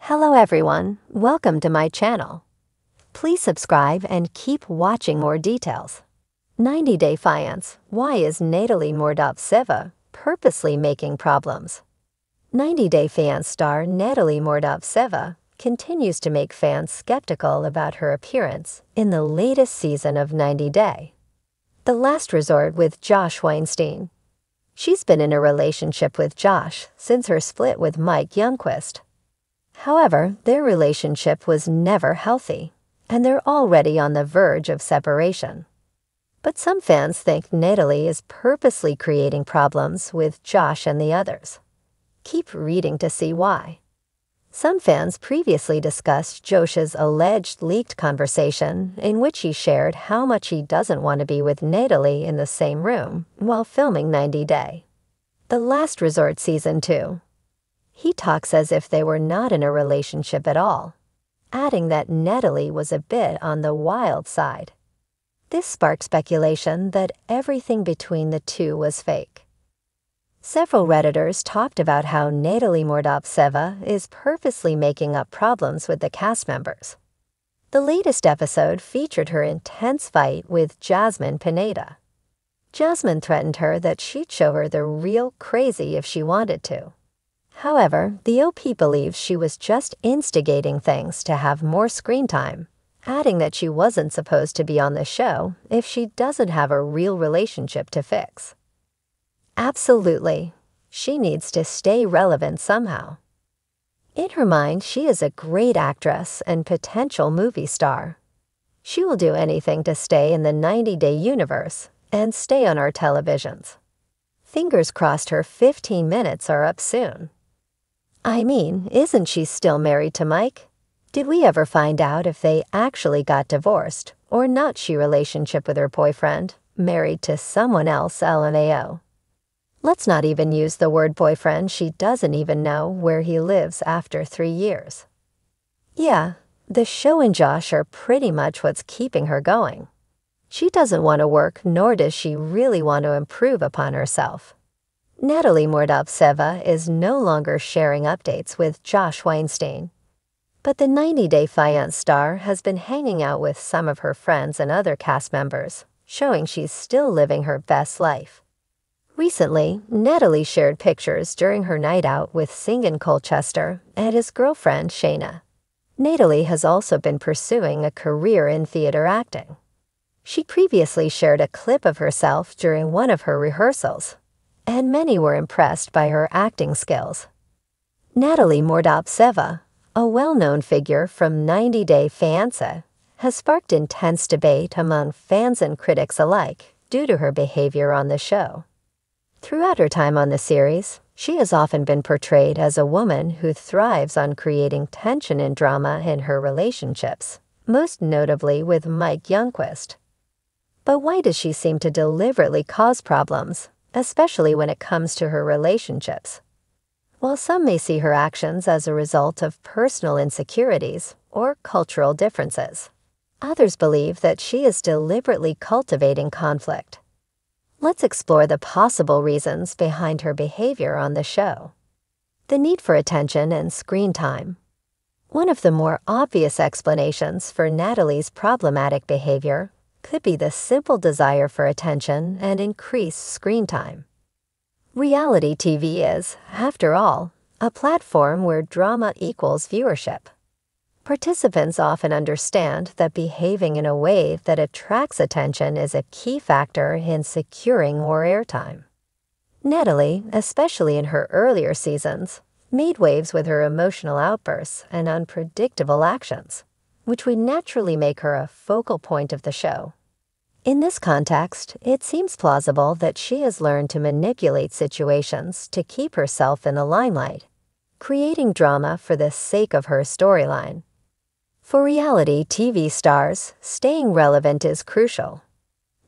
Hello everyone, welcome to my channel. Please subscribe and keep watching more details. 90 Day Fiancé, why is Natalie Mordovtseva purposely making problems? 90 Day Fiancé star Natalie Mordovtseva continues to make fans skeptical about her appearance in the latest season of 90 Day. The Last Resort with Josh Weinstein. She's been in a relationship with Josh since her split with Mike Youngquist. However, their relationship was never healthy, and they're already on the verge of separation. But some fans think Natalie is purposely creating problems with Josh and the others. Keep reading to see why. Some fans previously discussed Josh's alleged leaked conversation in which he shared how much he doesn't want to be with Natalie in the same room while filming 90 Day. The Last Resort Season 2. He talks as if they were not in a relationship at all, adding that Natalie was a bit on the wild side. This sparked speculation that everything between the two was fake. Several Redditors talked about how Natalie Mordovtseva is purposely making up problems with the cast members. The latest episode featured her intense fight with Jasmine Pineda. Jasmine threatened her that she'd show her the real crazy if she wanted to. However, the OP believes she was just instigating things to have more screen time, adding that she wasn't supposed to be on the show if she doesn't have a real relationship to fix. Absolutely, she needs to stay relevant somehow. In her mind, she is a great actress and potential movie star. She will do anything to stay in the 90 Day universe and stay on our televisions. Fingers crossed her 15 minutes are up soon. I mean, isn't she still married to Mike? Did we ever find out if they actually got divorced or not? She relationship with her boyfriend, married to someone else, LMAO. Let's not even use the word boyfriend. She doesn't even know where he lives after 3 years. Yeah, the show and Josh are pretty much what's keeping her going. She doesn't want to work, nor does she really want to improve upon herself. Natalie Mordovtseva is no longer sharing updates with Josh Weinstein. But the 90 Day Fiancé star has been hanging out with some of her friends and other cast members, showing she's still living her best life. Recently, Natalie shared pictures during her night out with Singan Colchester and his girlfriend Shayna. Natalie has also been pursuing a career in theater acting. She previously shared a clip of herself during one of her rehearsals, and many were impressed by her acting skills. Natalie Mordovtseva, a well-known figure from 90 Day Fiancé, has sparked intense debate among fans and critics alike due to her behavior on the show. Throughout her time on the series, she has often been portrayed as a woman who thrives on creating tension and drama in her relationships, most notably with Mike Youngquist. But why does she seem to deliberately cause problems, especially when it comes to her relationships? While some may see her actions as a result of personal insecurities or cultural differences, others believe that she is deliberately cultivating conflict. Let's explore the possible reasons behind her behavior on the show. The need for attention and screen time. One of the more obvious explanations for Natalie's problematic behavior could be the simple desire for attention and increased screen time. Reality TV is, after all, a platform where drama equals viewership. Participants often understand that behaving in a way that attracts attention is a key factor in securing more airtime. Natalie, especially in her earlier seasons, made waves with her emotional outbursts and unpredictable actions, which would naturally make her a focal point of the show. In this context, it seems plausible that she has learned to manipulate situations to keep herself in the limelight, creating drama for the sake of her storyline. For reality TV stars, staying relevant is crucial.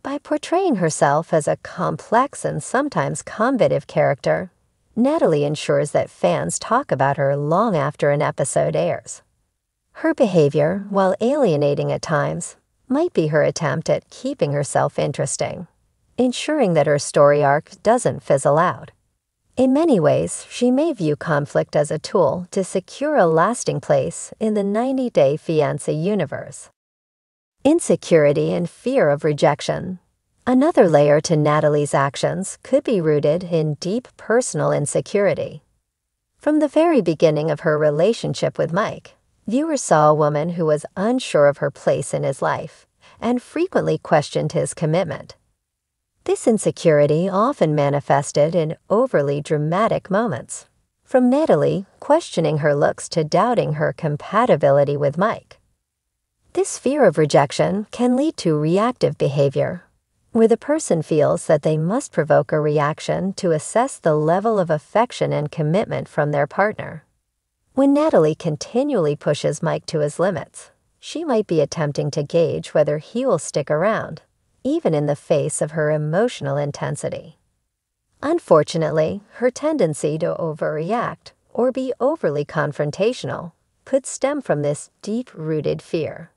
By portraying herself as a complex and sometimes combative character, Natalie ensures that fans talk about her long after an episode airs. Her behavior, while alienating at times, might be her attempt at keeping herself interesting, ensuring that her story arc doesn't fizzle out. In many ways, she may view conflict as a tool to secure a lasting place in the 90-day Fiancé universe. Insecurity and fear of rejection. Another layer to Natalie's actions could be rooted in deep personal insecurity. From the very beginning of her relationship with Mike, viewers saw a woman who was unsure of her place in his life and frequently questioned his commitment. This insecurity often manifested in overly dramatic moments, from Natalie questioning her looks to doubting her compatibility with Mike. This fear of rejection can lead to reactive behavior, where the person feels that they must provoke a reaction to assess the level of affection and commitment from their partner. When Natalie continually pushes Mike to his limits, she might be attempting to gauge whether he will stick around, even in the face of her emotional intensity. Unfortunately, her tendency to overreact or be overly confrontational could stem from this deep-rooted fear.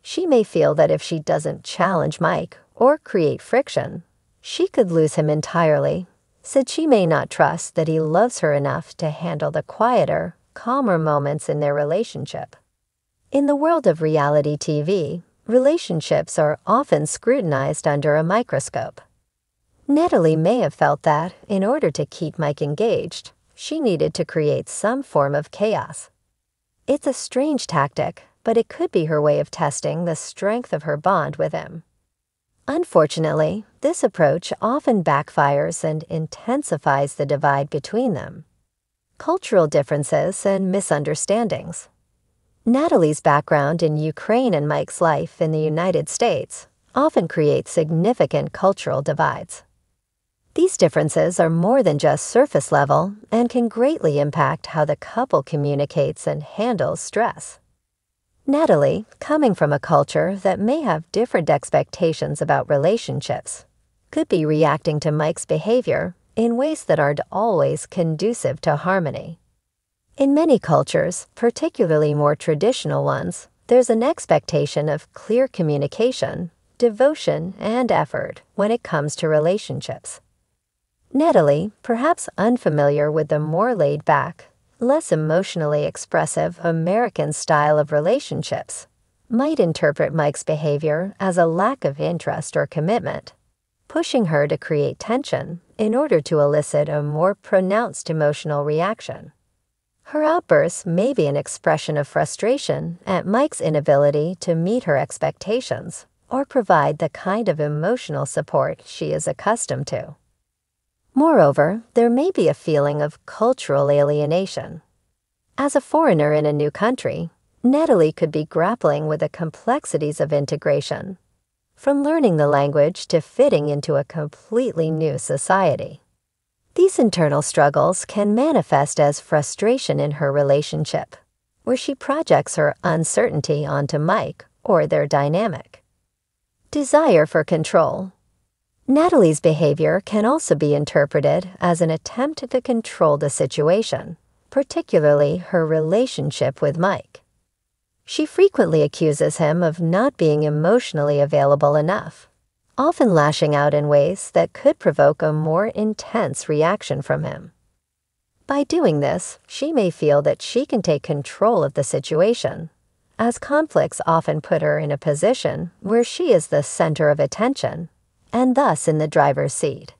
She may feel that if she doesn't challenge Mike or create friction, she could lose him entirely, since she may not trust that he loves her enough to handle the quieter, calmer moments in their relationship. In the world of reality TV, relationships are often scrutinized under a microscope. Natalie may have felt that, in order to keep Mike engaged, she needed to create some form of chaos. It's a strange tactic, but it could be her way of testing the strength of her bond with him. Unfortunately, this approach often backfires and intensifies the divide between them. Cultural differences and misunderstandings. Natalie's background in Ukraine and Mike's life in the United States often create significant cultural divides. These differences are more than just surface level and can greatly impact how the couple communicates and handles stress. Natalie, coming from a culture that may have different expectations about relationships, could be reacting to Mike's behavior in ways that aren't always conducive to harmony. In many cultures, particularly more traditional ones, there's an expectation of clear communication, devotion, and effort when it comes to relationships. Natalie, perhaps unfamiliar with the more laid-back, less emotionally expressive American style of relationships, might interpret Mike's behavior as a lack of interest or commitment, pushing her to create tension in order to elicit a more pronounced emotional reaction. Her outbursts may be an expression of frustration at Mike's inability to meet her expectations or provide the kind of emotional support she is accustomed to. Moreover, there may be a feeling of cultural alienation. As a foreigner in a new country, Natalie could be grappling with the complexities of integration, from learning the language to fitting into a completely new society. These internal struggles can manifest as frustration in her relationship, where she projects her uncertainty onto Mike or their dynamic. Desire for control. Natalie's behavior can also be interpreted as an attempt to control the situation, particularly her relationship with Mike. She frequently accuses him of not being emotionally available enough, often lashing out in ways that could provoke a more intense reaction from him. By doing this, she may feel that she can take control of the situation, as conflicts often put her in a position where she is the center of attention, and thus in the driver's seat.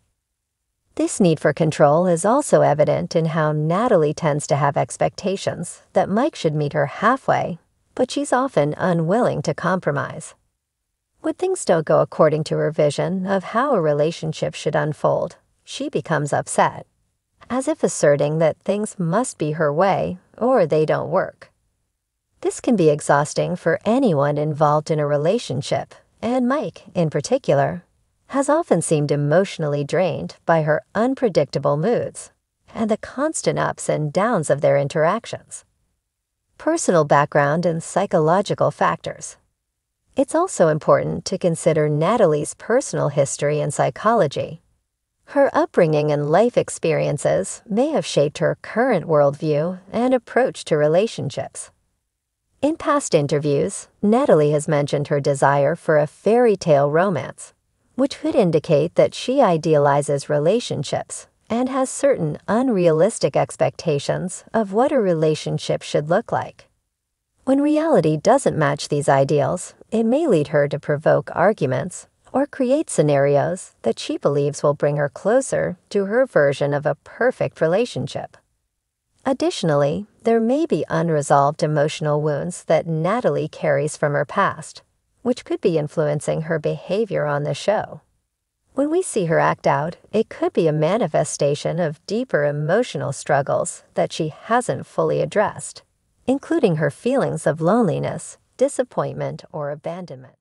This need for control is also evident in how Natalie tends to have expectations that Mike should meet her halfway, but she's often unwilling to compromise. When things don't go according to her vision of how a relationship should unfold, she becomes upset, as if asserting that things must be her way or they don't work. This can be exhausting for anyone involved in a relationship, and Mike, in particular, has often seemed emotionally drained by her unpredictable moods and the constant ups and downs of their interactions. Personal background and psychological factors. It's also important to consider Natalie's personal history and psychology. Her upbringing and life experiences may have shaped her current worldview and approach to relationships. In past interviews, Natalie has mentioned her desire for a fairy tale romance, which could indicate that she idealizes relationships and has certain unrealistic expectations of what a relationship should look like. When reality doesn't match these ideals, it may lead her to provoke arguments or create scenarios that she believes will bring her closer to her version of a perfect relationship. Additionally, there may be unresolved emotional wounds that Natalie carries from her past, which could be influencing her behavior on the show. When we see her act out, it could be a manifestation of deeper emotional struggles that she hasn't fully addressed, including her feelings of loneliness, disappointment, or abandonment.